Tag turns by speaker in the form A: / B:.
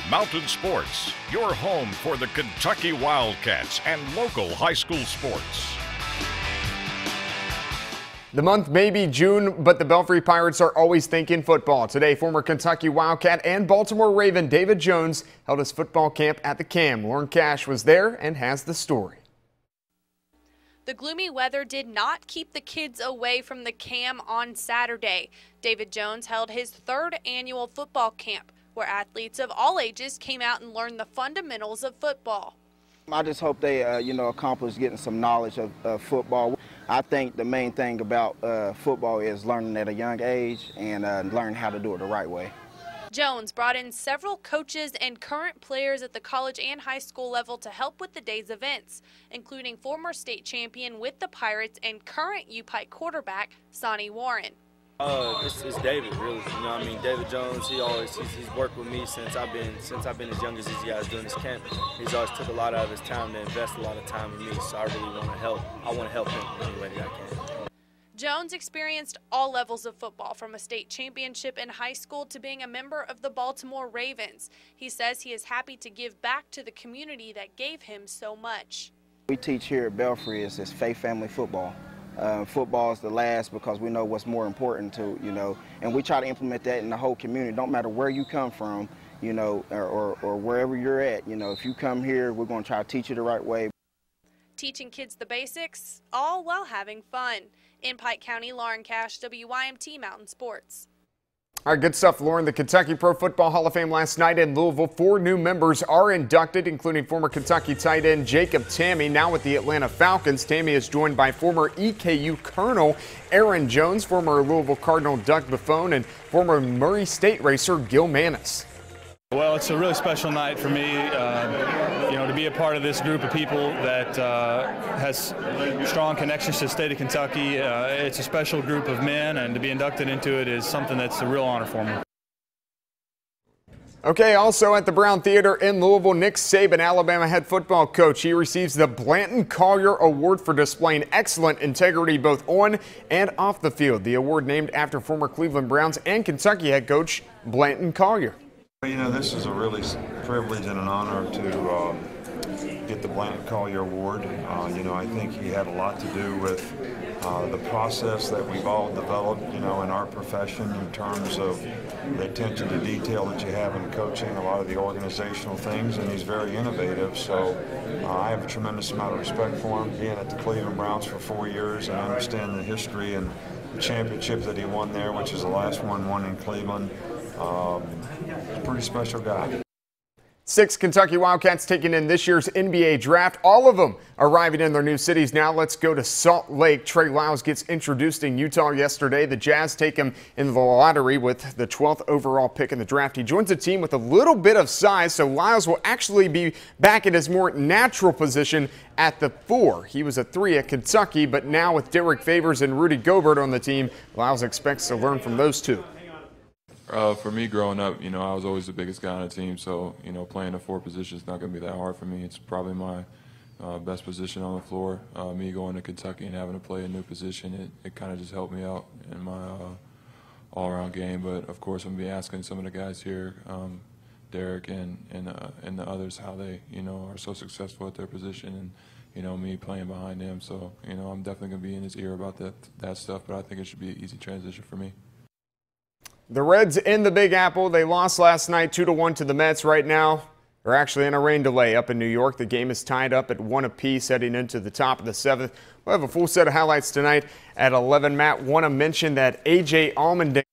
A: Mountain Sports, your home for the Kentucky Wildcats and local high school sports.
B: The month may be June, but the Belfry Pirates are always thinking football. Today, former Kentucky Wildcat and Baltimore Raven David Jones held his football camp at the Cam. Lauren Cash was there and has the story.
C: The gloomy weather did not keep the kids away from the Cam on Saturday. David Jones held his third annual football camp, where athletes of all ages came out and learned the fundamentals of football.
D: I just hope they, accomplish getting some knowledge of football. I think the main thing about football is learning at a young age and learn how to do it the right way.
C: Jones brought in several coaches and current players at the college and high school level to help with the day's events, including former state champion with the Pirates and current U-Pike quarterback Sonny Warren.
E: It's David, really. You know what I mean? David Jones, he's worked with me since I've been as young as these guys doing this camp. He's always took a lot out of his time to invest a lot of time in me, so I really want to help. I want to help him any way that I can.
C: Jones experienced all levels of football, from a state championship in high school to being a member of the Baltimore Ravens. He says he is happy to give back to the community that gave him so much.
D: We teach here at Belfry is faith family football. Football is the last because we know what's more important to, and we try to implement that in the whole community. Don't matter where you come from, or wherever you're at, if you come here, we're going to try to teach you the right way.
C: Teaching kids the basics, all while having fun. In Pike County, Lauren Cash, WYMT Mountain Sports.
B: All right, good stuff, Lauren. The Kentucky Pro Football Hall of Fame last night in Louisville. 4 new members are inducted, including former Kentucky tight end Jacob Tamme, now with the Atlanta Falcons. Tamme is joined by former EKU Colonel Aaron Jones, former Louisville Cardinal Doug Buffone, and former Murray State racer Gil Manis.
F: Well, it's a really special night for me, to be a part of this group of people that has strong connections to the state of Kentucky. It's a special group of men, and to be inducted into it is something that's a real honor for me.
B: Okay, also at the Brown Theater in Louisville, Nick Saban, Alabama head football coach. He receives the Blanton Collier Award for displaying excellent integrity both on and off the field. The award named after former Cleveland Browns and Kentucky head coach Blanton Collier.
G: This is a really privilege and an honor to get the Blanton Collier Award. I think he had a lot to do with the process that we've all developed, in our profession in terms of the attention to detail that you have in coaching, a lot of the organizational things, and he's very innovative. So I have a tremendous amount of respect for him, being at the Cleveland Browns for 4 years and understanding the history and the championship that he won there, which is the last one won in Cleveland. A pretty special guy.
B: 6 Kentucky Wildcats taking in this year's NBA draft, all of them arriving in their new cities now. Let's go to Salt Lake. Trey Lyles gets introduced in Utah yesterday. The Jazz take him in the lottery with the 12th overall pick in the draft. He joins a team with a little bit of size, so Lyles will actually be back in his more natural position at the 4. He was a 3 at Kentucky, but now with Derek Favors and Rudy Gobert on the team, Lyles expects to learn from those two.
H: For me growing up, I was always the biggest guy on the team, so, playing the 4 position is not going to be that hard for me. It's probably my best position on the floor. Me going to Kentucky and having to play a new position, it kind of just helped me out in my all-around game. But, of course, I'm going to be asking some of the guys here, Derek and the others, how they, are so successful at their position and, me playing behind them. So, I'm definitely going to be in his ear about that stuff, but I think it should be an easy transition for me.
B: The Reds in the Big Apple. They lost last night 2-1 to the Mets. Right now, they're actually in a rain delay up in New York. The game is tied up at 1 apiece heading into the top of the 7th. We'll have a full set of highlights tonight at 11. Matt, want to mention that A.J. Allmendinger